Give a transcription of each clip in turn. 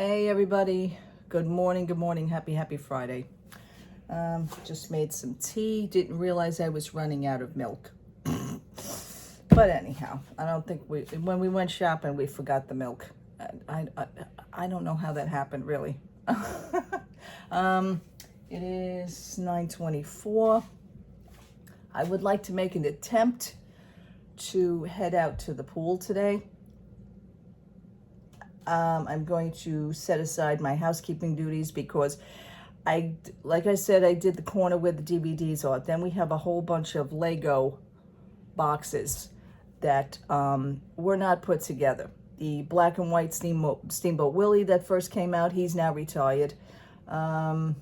Hey everybody, good morning, happy Friday. Just made some tea, didn't realize I was running out of milk. But anyhow, I don't think when we went shopping, we forgot the milk. I don't know how that happened really. It is 9:24. I would like to make an attempt to head out to the pool today. I'm going to set aside my housekeeping duties because like I said, I did the corner where the DVDs are. Then we have a whole bunch of Lego boxes that were not put together. The black and white Steamboat Willie that first came out, he's now retired. My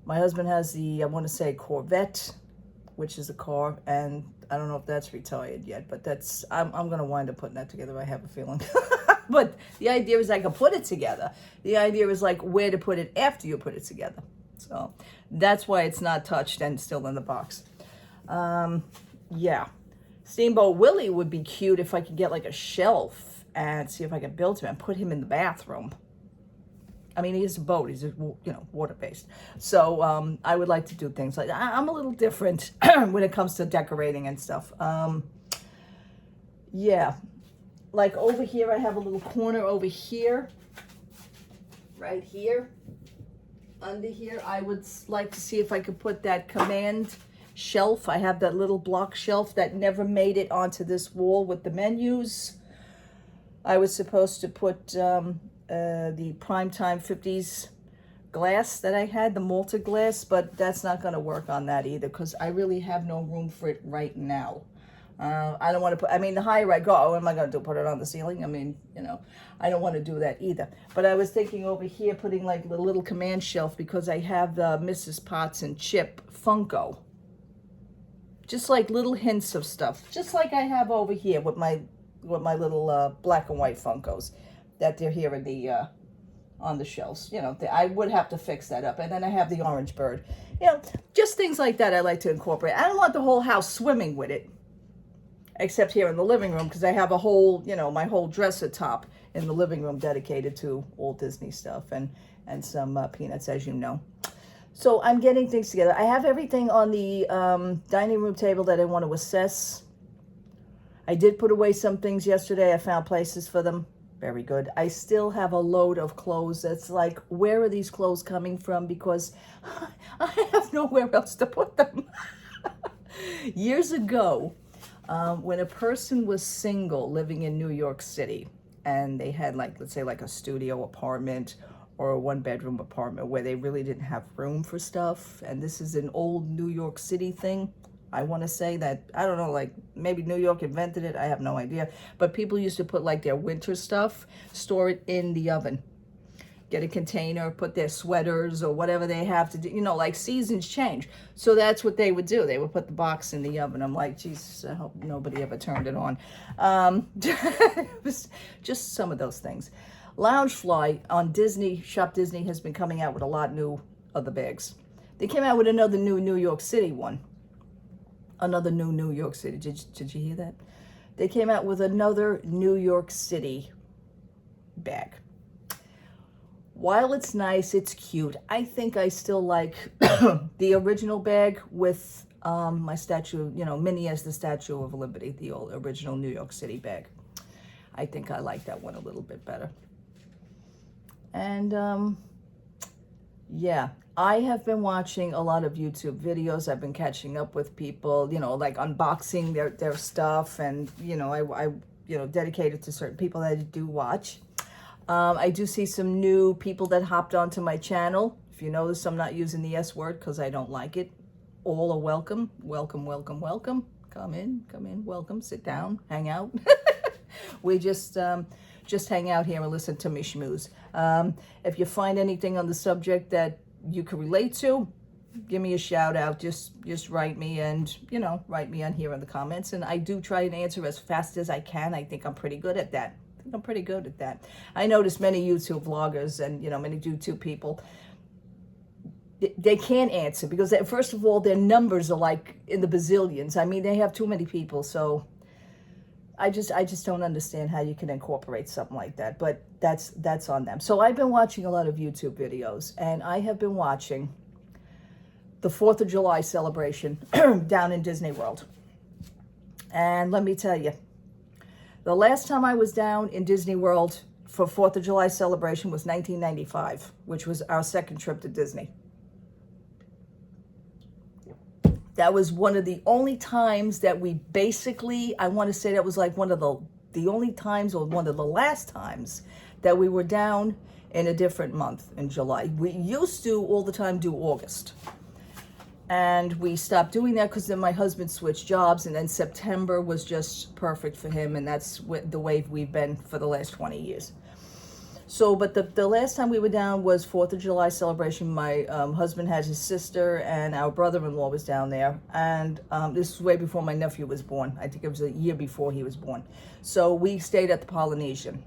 husband has the, I want to say, Corvette, which is a car, and I don't know if that's retired yet, but that's, I'm going to wind up putting that together, I have a feeling. But the idea is I can put it together. The idea is like where to put it after you put it together. So that's why it's not touched and still in the box. Yeah. Steamboat Willie would be cute if I could get like a shelf and see if I could build him and put him in the bathroom. I mean, he's a boat. He's, water-based. So I would like to do things like that. I'm a little different when it comes to decorating and stuff. Yeah. Like over here, I have a little corner over here. Right here. Under here, I would like to see if I could put that command shelf. I have that little block shelf that never made it onto this wall with the menus. I was supposed to put the Primetime 50s glass that I had, the Malta glass, but that's not going to work on that either because I really have no room for it right now. I don't want to put, I mean, the higher I go, what am I going to do, put it on the ceiling? I mean, I don't want to do that either. But I was thinking over here, putting like the little command shelf because I have the Mrs. Potts and Chip Funko. Just like little hints of stuff, just like I have over here with my little black and white Funkos that they're here in the on the shelves. I would have to fix that up. And then I have the orange bird. Just things like that I like to incorporate. I don't want the whole house swimming with it, except here in the living room because I have a whole, my whole dresser top in the living room dedicated to all Disney stuff and some peanuts, as you know. So I'm getting things together. I have everything on the dining room table that I want to assess. I did put away some things yesterday. I found places for them. Very good. I still have a load of clothes. It's like, where are these clothes coming from? Because I have nowhere else to put them. Years ago, when a person was single living in New York City and they had let's say a studio apartment or a one-bedroom apartment where they really didn't have room for stuff, and this is an old New York City thing. I want to say that, I don't know, maybe New York invented it, I have no idea. But people used to put their winter stuff, store it in the oven. Get a container, put their sweaters or whatever they have to do, seasons change. So that's what they would do. They would put the box in the oven. I'm like, Jesus, I hope nobody ever turned it on. Just some of those things. Loungefly on Disney, Shop Disney has been coming out with a lot new of the bags. They came out with another new New York City one. Another new New York City. Did you hear that? They came out with another New York City bag. While it's nice, it's cute, I think I still like the original bag with my statue, Minnie as the Statue of Liberty, the old original New York City bag. I think I like that one a little bit better. And yeah, I have been watching a lot of YouTube videos. I've been catching up with people, unboxing their stuff, and I dedicated to certain people that I do watch. I do see some new people that hopped onto my channel. If you notice, I'm not using the S word because I don't like it. All are welcome. Welcome, welcome, welcome. Come in, welcome, sit down, hang out. We just hang out here and listen to me schmooze. If you find anything on the subject that you can relate to, give me a shout out. Just write me and, write me on here in the comments. And I do try and answer as fast as I can. I think I'm pretty good at that. I notice many YouTube vloggers and, many YouTube people, they can't answer because, first of all, their numbers are in the bazillions. I mean, they have too many people. So I just don't understand how you can incorporate something like that, but that's on them. So I've been watching a lot of YouTube videos, and I have been watching the 4th of July celebration down in Disney World. And let me tell you, the last time I was down in Disney World for 4th of July celebration was 1995, which was our second trip to Disney. That was one of the only times that we basically, I want to say that was like one of the only times, or one of the last times, that we were down in a different month in July. We used to all the time do August. And we stopped doing that because then my husband switched jobs, and then September was just perfect for him, and that's the way we've been for the last 20 years. So, but the last time we were down was 4th of July celebration. My husband had his sister, and our brother-in-law was down there. And this was way before my nephew was born. I think it was a year before he was born. So we stayed at the Polynesian.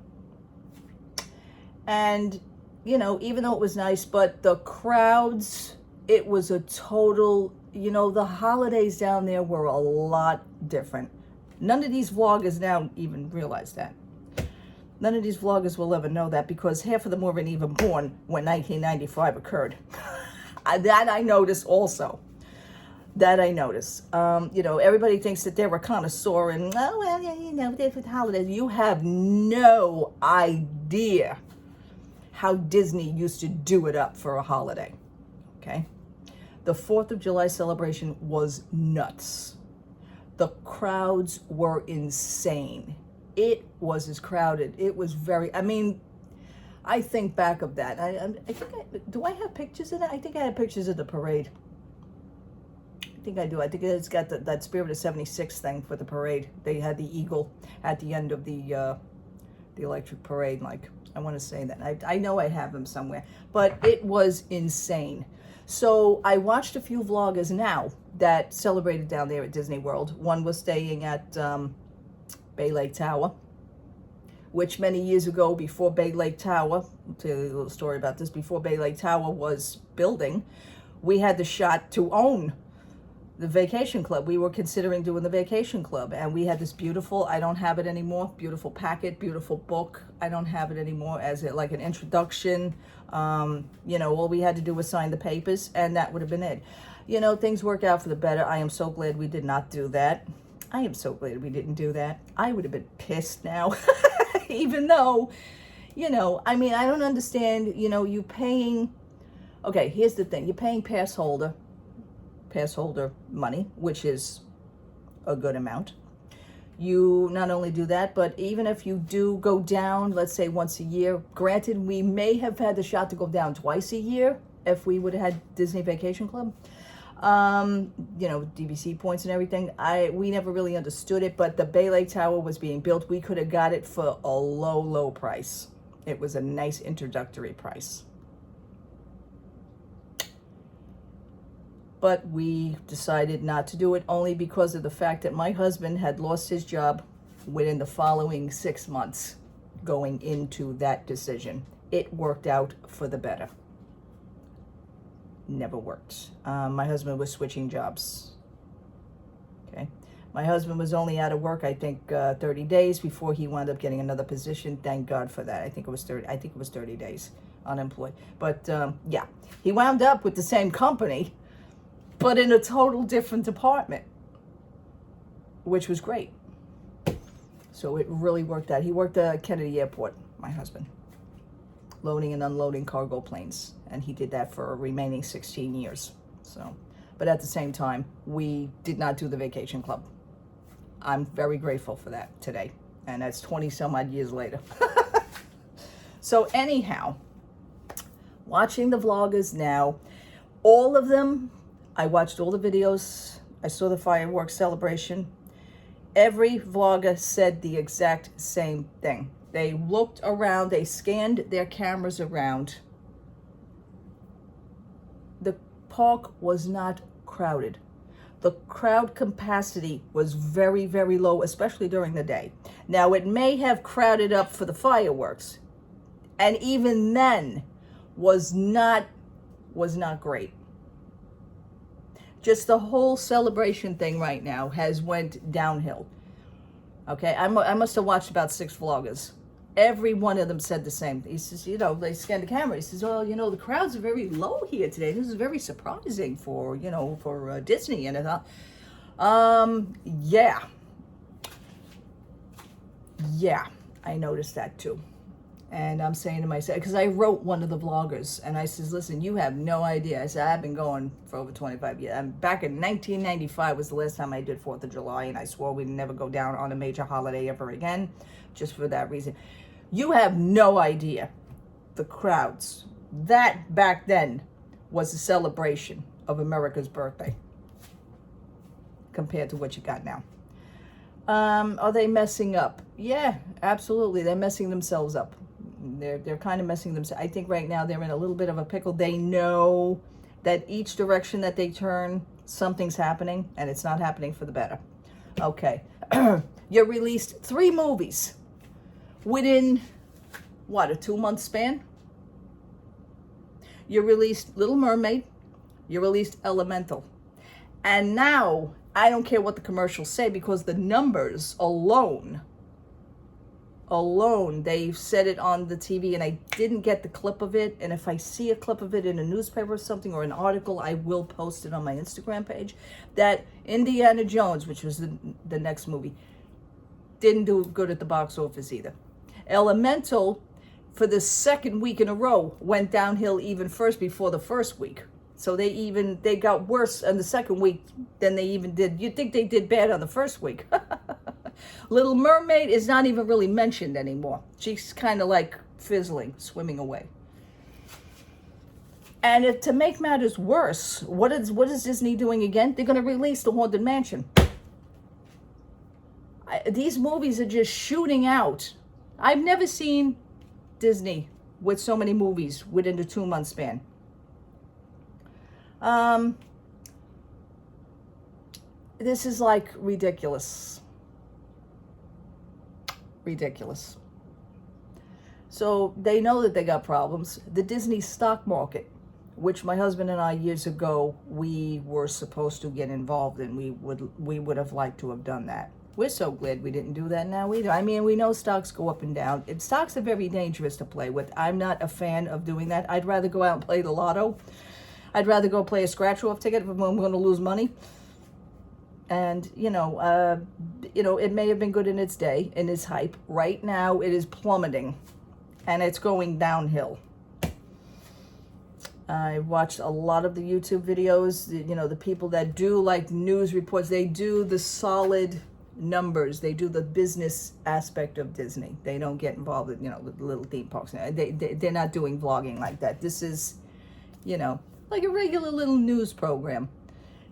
And, you know, even though it was nice, but the crowds, it was a total, you know, the holidays down there were a lot different. None of these vloggers now even realize that. None of these vloggers will ever know that, because half of them weren't even born when 1995 occurred. That I noticed also. That I noticed. You know, everybody thinks that they're a connoisseur and, oh, well, yeah, you know, different holidays. You have no idea how Disney used to do it up for a holiday. Okay? The 4th of July celebration was nuts. The crowds were insane. It was as crowded. It was very, I mean, I think back of that. I think, do I have pictures of that? I think I have pictures of the parade. I think I do. I think it's got that Spirit of 76 thing for the parade. They had the eagle at the end of the electric parade. Like, I want to say that. I know I have them somewhere. But it was insane. So I watched a few vloggers now that celebrated down there at Disney World. One was staying at Bay Lake Tower, which many years ago, before Bay Lake Tower, I'll tell you a little story about this, before Bay Lake Tower was building, we had the shot to own the vacation club. We were considering doing the vacation club, and we had this beautiful, I don't have it anymore, beautiful packet, beautiful book. I don't have it anymore as like an introduction. You know, all we had to do was sign the papers, and that would have been it. You know, things work out for the better. I am so glad we did not do that. I am so glad we didn't do that. I would have been pissed now, even though, you know, I mean, I don't understand, you know, you paying, okay, here's the thing. You're paying pass holder money, which is a good amount. You not only do that, but even if you do go down, let's say once a year, granted, we may have had the shot to go down twice a year if we would have had Disney Vacation Club. You know, DVC points and everything. We never really understood it, but the Bay Lake Tower was being built. We could have got it for a low price. It was a nice introductory price. But we decided not to do it, only because of the fact that my husband had lost his job within the following 6 months going into that decision. It worked out for the better. Never worked. My husband was switching jobs. Okay. My husband was only out of work, I think, 30 days before he wound up getting another position. Thank God for that. I think it was 30 days unemployed. But yeah, he wound up with the same company, but in a total different department, which was great. So it really worked out. He worked at Kennedy Airport, my husband, loading and unloading cargo planes. And he did that for a remaining 16 years. So, but at the same time, we did not do the vacation club. I'm very grateful for that today. And that's 20 some odd years later. So anyhow, watching the vloggers now, all of them, I watched all the videos. I saw the fireworks celebration. Every vlogger said the exact same thing. They looked around, they scanned their cameras around. The park was not crowded. The crowd capacity was very, very low, especially during the day. Now, it may have crowded up for the fireworks, and even then was not great. Just the whole celebration thing right now has went downhill. Okay, I must have watched about 6 vloggers. Every one of them said the same. He says, you know, they scanned the camera. He says, well, you know, the crowds are very low here today. This is very surprising for, you know, for Disney. And I thought, yeah. Yeah, I noticed that too. And I'm saying to myself, because I wrote one of the vloggers, and I says, listen, you have no idea. I said, I've been going for over 25 years. Back in 1995 was the last time I did 4th of July, and I swore we'd never go down on a major holiday ever again, just for that reason. You have no idea the crowds. That, back then, was a celebration of America's birthday compared to what you got now. Are they messing up? Yeah, absolutely. They're messing themselves up. They're kind of messing themselves. I think right now they're in a little bit of a pickle. They know that each direction that they turn, something's happening, and it's not happening for the better. Okay. You released 3 movies within, what, a 2-month span? You released Little Mermaid. You released Elemental. And now, I don't care what the commercials say, because the numbers alone, they've said it on the TV, and I didn't get the clip of it. And if I see a clip of it in a newspaper or something, or an article, I will post it on my Instagram page, that Indiana Jones, which was the next movie, didn't do good at the box office either. Elemental, for the 2nd week in a row, went downhill even first before the 1st week. So they got worse on the 2nd week than they even did. You'd think they did bad on the 1st week. Little Mermaid is not even really mentioned anymore. She's kind of like fizzling, swimming away. And to make matters worse, what is Disney doing again? They're going to release The Haunted Mansion. These movies are just shooting out. I've never seen Disney with so many movies within the 2-month span. This is like ridiculous. Ridiculous. So they know that they got problems. The Disney stock market, which my husband and I years ago, we were supposed to get involved in. We would have liked to have done that. We're so glad we didn't do that now either. I mean, we know stocks go up and down. Stocks are very dangerous to play with. I'm not a fan of doing that. I'd rather go out and play the lotto. I'd rather go play a scratch-off ticket if I'm going to lose money. And, you know, it may have been good in its day, in its hype. Right now, it is plummeting, and it's going downhill. I watched a lot of the YouTube videos. You know, the people that do, like, news reports, they do the solid numbers. They do the business aspect of Disney. They don't get involved with, you know, the little theme parks. They're not doing vlogging like that. This is, you know, like a regular little news program,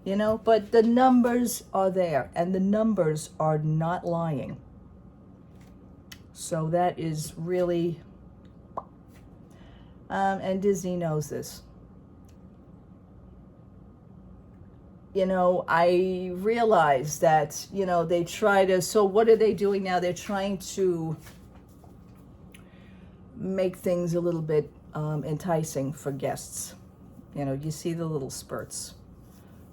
you know, but the numbers are there, and the numbers are not lying. So that is really, and Disney knows this. You know, I realize that, you know, they try to, so what are they doing now? They're trying to make things a little bit enticing for guests. You know, you see the little spurts.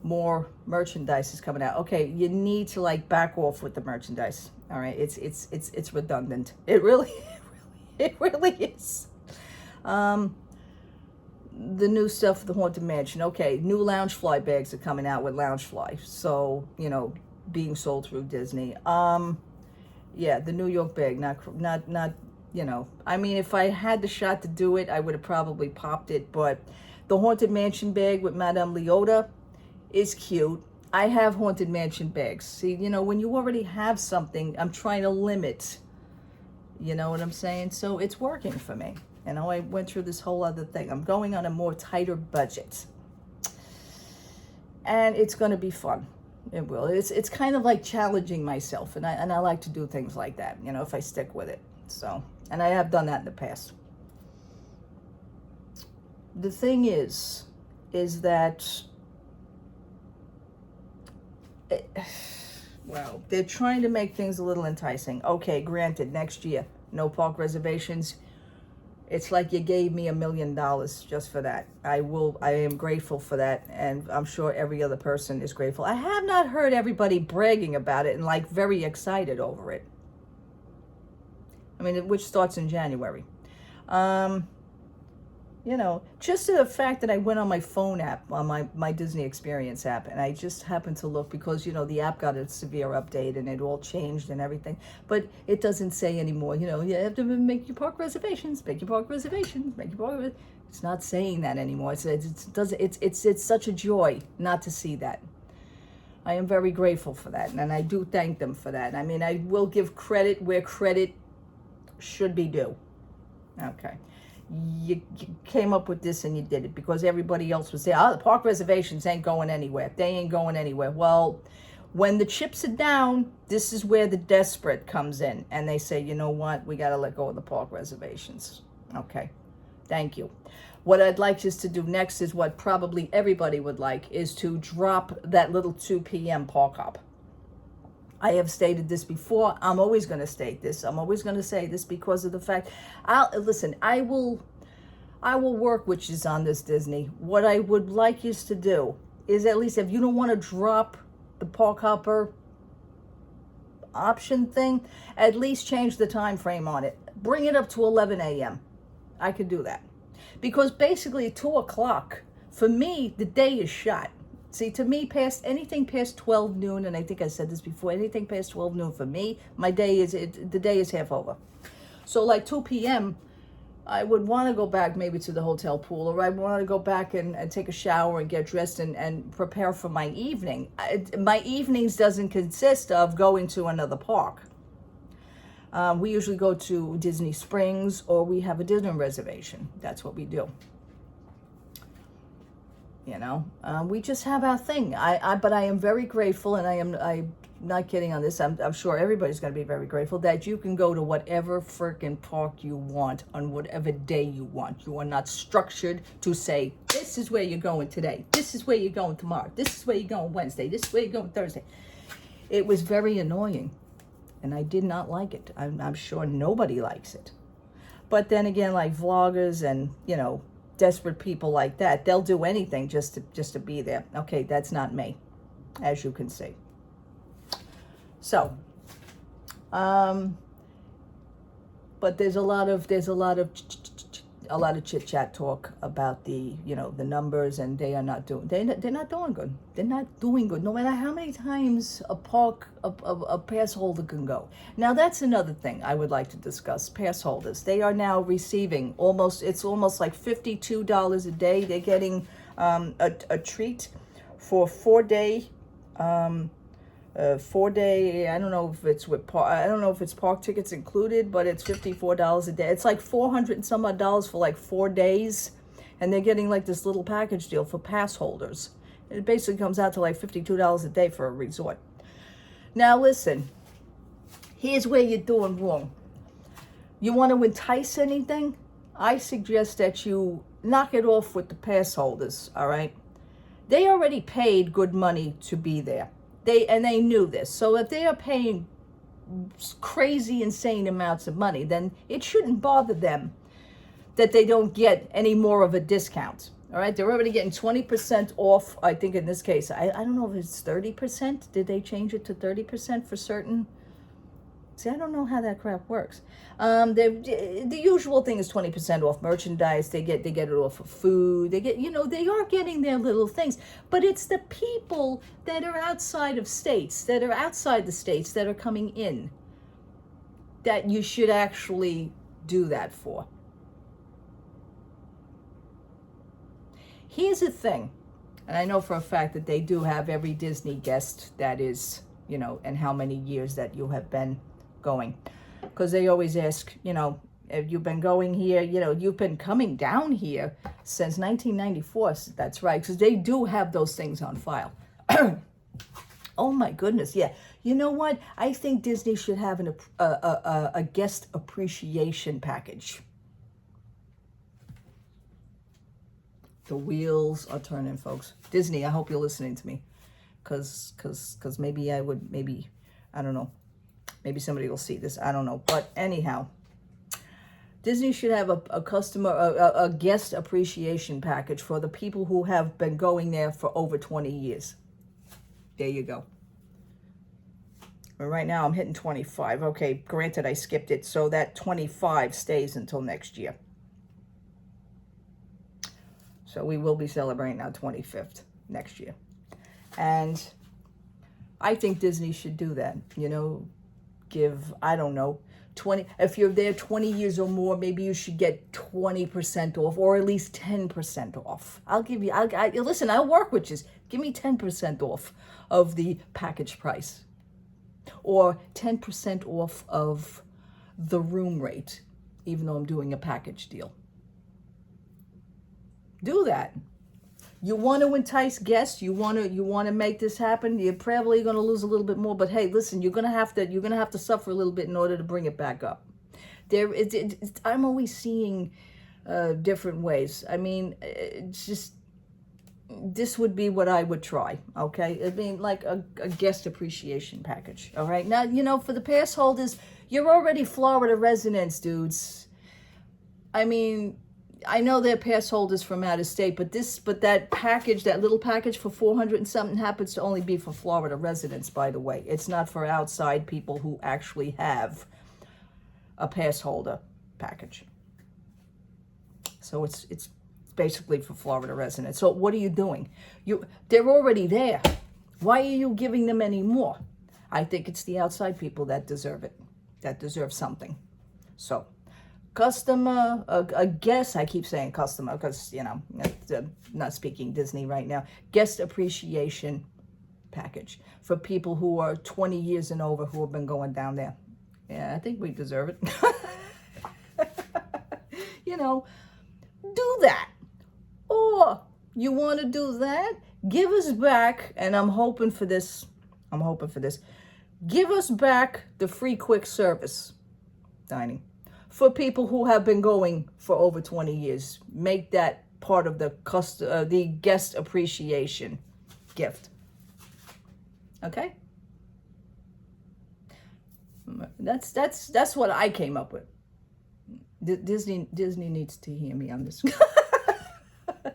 More merchandise is coming out. Okay, you need to like back off with the merchandise. All right, it's redundant. It really is. The new stuff for the Haunted Mansion. Okay, new Loungefly bags are coming out with Loungefly. So, you know, being sold through Disney. Yeah, the New York bag, not, you know. I mean, if I had the shot to do it, I would have probably popped it, but the Haunted Mansion bag with Madame Leota is cute. I have Haunted Mansion bags. See, you know, when you already have something, I'm trying to limit. You know what I'm saying? So it's working for me. You know, I went through this whole other thing. I'm going on a more tighter budget. And it's going to be fun. It will. It's kind of like challenging myself. And I like to do things like that, you know, if I stick with it. So, and I have done that in the past. The thing is that, well, they're trying to make things a little enticing. Okay, granted, next year, no park reservations. It's like you gave me $1 million just for that. I am grateful for that, and I'm sure every other person is grateful. I have not heard everybody bragging about it and like very excited over it. I mean, which starts in January. You know, just the fact that I went on my phone app, on my Disney Experience app, and I just happened to look because, you know, the app got a severe update and it all changed and everything. But it doesn't say anymore, you know, you have to make your park reservations, make your park reservations, make your park. It's not saying that anymore. It's such a joy not to see that. I am very grateful for that, and I do thank them for that. I mean, I will give credit where credit should be due. Okay. You came up with this and you did it because everybody else was saying, oh, the park reservations ain't going anywhere. They ain't going anywhere. Well, when the chips are down, this is where the desperate comes in. And they say, you know what? We got to let go of the park reservations. Okay. Thank you. What I'd like us to do next is what probably everybody would like, is to drop that little 2 p.m. park hop. I have stated this before. I'm always going to state this. I'm always going to say this because of the fact, I will work with you on this, Disney. What I would like you to do is, at least if you don't want to drop the park hopper option thing, at least change the time frame on it. Bring it up to 11 a.m. I could do that. Because basically 2 o'clock, for me, the day is shot. See, to me, anything past 12 noon, and I think I said this before, anything past 12 noon for me, the day is half over. So like 2 p.m., I would want to go back maybe to the hotel pool, or I want to go back and take a shower and get dressed and prepare for my evening. My evenings doesn't consist of going to another park. We usually go to Disney Springs, or we have a dinner reservation. That's what we do. You know, we just have our thing. But I am very grateful, and I'm not kidding on this. I'm sure everybody's going to be very grateful that you can go to whatever freaking park you want on whatever day you want. You are not structured to say, this is where you're going today. This is where you're going tomorrow. This is where you're going Wednesday. This is where you're going Thursday. It was very annoying, and I did not like it. I'm sure nobody likes it. But then again, like vloggers and, you know, desperate people like that, they'll do anything just to be there. Okay, that's not me, as you can see. So, but there's a lot of chit chat talk about the, you know, the numbers, and they're not doing good. They're not doing good. No matter how many times a pass holder can go. Now that's another thing I would like to discuss. Pass holders, they are now receiving almost like $52 a day. They're getting a treat for 4-day. 4-day, I don't know if it's park tickets included, but it's $54 a day. It's like $400 and some odd dollars for like 4 days, and they're getting like this little package deal for pass holders. It basically comes out to like $52 a day for a resort. Now listen, here's where you're doing wrong. You want to entice anything? I suggest that you knock it off with the pass holders, all right? They already paid good money to be there. They knew this. So if they are paying crazy, insane amounts of money, then it shouldn't bother them that they don't get any more of a discount. All right, they're already getting 20% off. I think in this case, I don't know if it's 30%. Did they change it to 30% for certain? See, I don't know how that crap works. The usual thing is 20% off merchandise. They get it off of food. They are getting their little things. But it's the people that are outside the states that are coming in that you should actually do that for. Here's the thing, and I know for a fact that they do have every Disney guest that is, you know, and how many years that you have been going, because they always ask, you know, if you've been going here, you know, you've been coming down here since 1994. That's right, because they do have those things on file. Oh my goodness, yeah. You know what? I think Disney should have a guest appreciation package. The wheels are turning, folks. Disney, I hope you're listening to me, because maybe I don't know. Maybe somebody will see this. I don't know. But anyhow, Disney should have a customer, a guest appreciation package for the people who have been going there for over 20 years. There you go. But right now I'm hitting 25. Okay, granted I skipped it, so that 25 stays until next year. So we will be celebrating our 25th next year. And I think Disney should do that. You know, give, I don't know, 20, if you're there 20 years or more, maybe you should get 20% off, or at least 10% off. I'll give you, listen, I'll work with you. Give me 10% off of the package price, or 10% off of the room rate, even though I'm doing a package deal. Do that. You want to entice guests. You want to make this happen. You're probably going to lose a little bit more, but hey, listen, you're going to have to suffer a little bit in order to bring it back up. I'm always seeing different ways. I mean, it's just, this would be what I would try. Okay, I mean, like a guest appreciation package. All right, now, you know, for the pass holders, you're already Florida residents, dudes. I mean, I know they're pass holders from out of state, but that package, that little package for 400 and something, happens to only be for Florida residents, by the way. It's not for outside people who actually have a pass holder package. So it's basically for Florida residents. So what are you doing? They're already there. Why are you giving them any more? I think it's the outside people that deserve it, that deserve something. So customer, a guest, I keep saying customer because, you know, not speaking Disney right now, guest appreciation package for people who are 20 years and over who have been going down there. Yeah, I think we deserve it. You know, do that. Or you want to do that, give us back, and I'm hoping for this, give us back the free quick service dining for people who have been going for over 20 years. Make that part of the guest appreciation gift. Okay? That's what I came up with. Disney needs to hear me on this.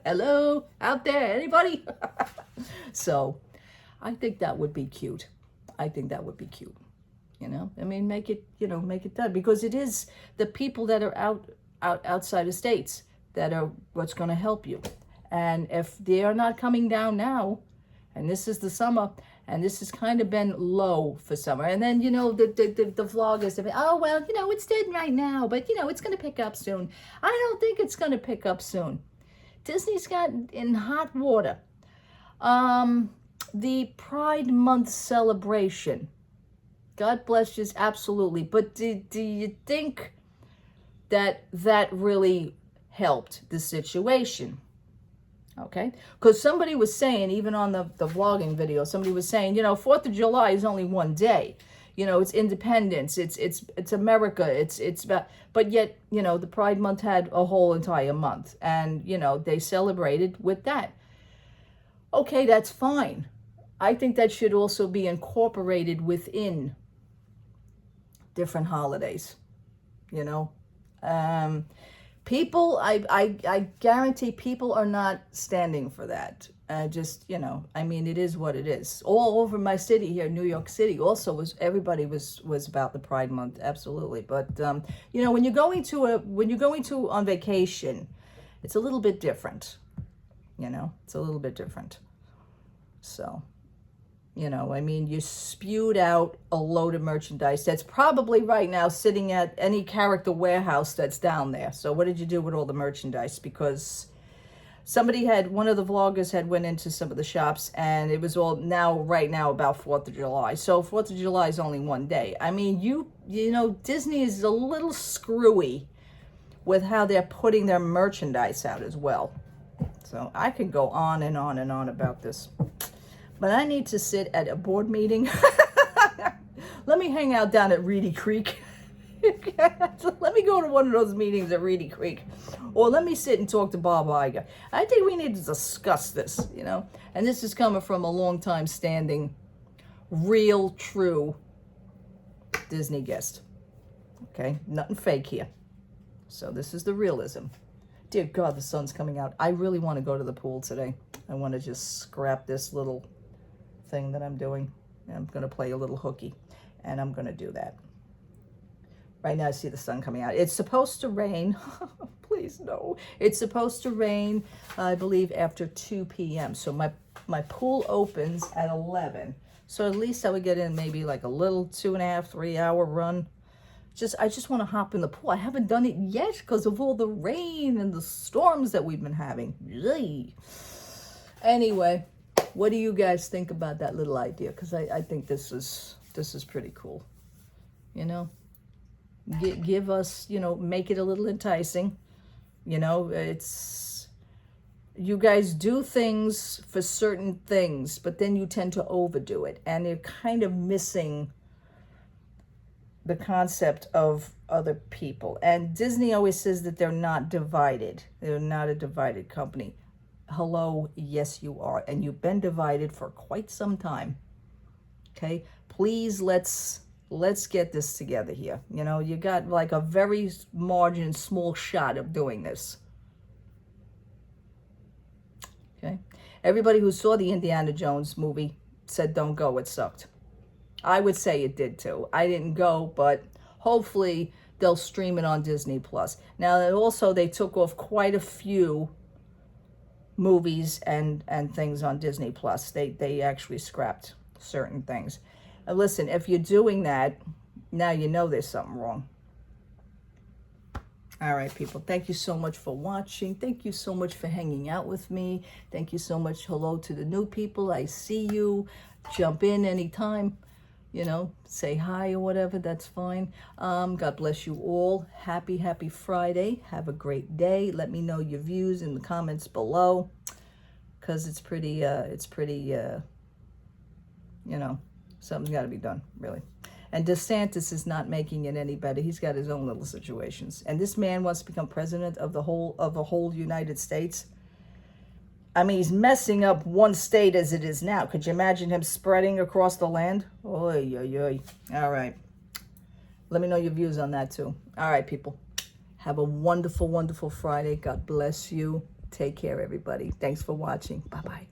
Hello, out there, anybody? So, I think that would be cute. You know, I mean, make it done, because it is the people that are outside of states that are what's going to help you. And if they are not coming down now, and this is the summer, and this has kind of been low for summer, and then, you know, the vloggers have been, oh, well, you know, it's dead right now, but, you know, it's going to pick up soon. I don't think it's going to pick up soon. Disney's got in hot water the Pride Month celebration. God bless you, absolutely. But do you think that really helped the situation? Okay, because somebody was saying, even on the vlogging video, somebody was saying, you know, 4th of July is only one day. You know, it's independence, it's America, it's about, but yet, you know, the Pride Month had a whole entire month, and, you know, they celebrated with that. Okay, that's fine. I think that should also be incorporated within different holidays, you know. People, I guarantee people are not standing for that. Just, you know, I mean, it is what it is. All over my city here, New York City, also everybody was about the Pride Month, absolutely. But you know, when you're going to on vacation, it's a little bit different. You know, it's a little bit different. So, you know, I mean, you spewed out a load of merchandise that's probably right now sitting at any character warehouse that's down there. So what did you do with all the merchandise? Because one of the vloggers had went into some of the shops, and it was all right now about 4th of July. So 4th of July is only one day. I mean, you know, Disney is a little screwy with how they're putting their merchandise out as well. So I could go on and on and on about this. But I need to sit at a board meeting. Let me hang out down at Reedy Creek. Let me go to one of those meetings at Reedy Creek. Or let me sit and talk to Bob Iger. I think we need to discuss this, you know. And this is coming from a long time standing, real, true Disney guest. Okay? Nothing fake here. So this is the realism. Dear God, the sun's coming out. I really want to go to the pool today. I want to just scrap this little thing that I'm doing. I'm going to play a little hooky, and I'm going to do that. Right now I see the sun coming out. It's supposed to rain. Please, no. It's supposed to rain, I believe, after 2 p.m. So my pool opens at 11. So at least I would get in maybe like a little 2.5, 3 hour run. I just want to hop in the pool. I haven't done it yet because of all the rain and the storms that we've been having. Yay. Anyway, what do you guys think about that little idea? Because I think this is pretty cool. You know, give us, you know, make it a little enticing. You know, you guys do things for certain things, but then you tend to overdo it, and you're kind of missing the concept of other people. And Disney always says that they're not divided. They're not a divided company. Hello, yes you are. And you've been divided for quite some time. Okay? Please, let's get this together here. You know, you got like a very small shot of doing this. Okay? Everybody who saw the Indiana Jones movie said don't go, it sucked. I would say it did too. I didn't go, but hopefully they'll stream it on Disney Plus. Now, also they took off quite a few movies and things on Disney Plus. They actually scrapped certain things. Now, listen, if you're doing that, now you know there's something wrong. All right, people, thank you so much for watching. Thank you so much for hanging out with me. Thank you so much. Hello to the new people. I see you. Jump in anytime. You know, say hi or whatever, that's fine. God bless you all. Happy Friday. Have a great day. Let me know your views in the comments below, because it's pretty, you know, something's got to be done, really. And DeSantis is not making it any better. He's got his own little situations. And this man wants to become president of the whole United States. I mean, he's messing up one state as it is now. Could you imagine him spreading across the land? Oy, oy, oy. All right. Let me know your views on that, too. All right, people. Have a wonderful, wonderful Friday. God bless you. Take care, everybody. Thanks for watching. Bye-bye.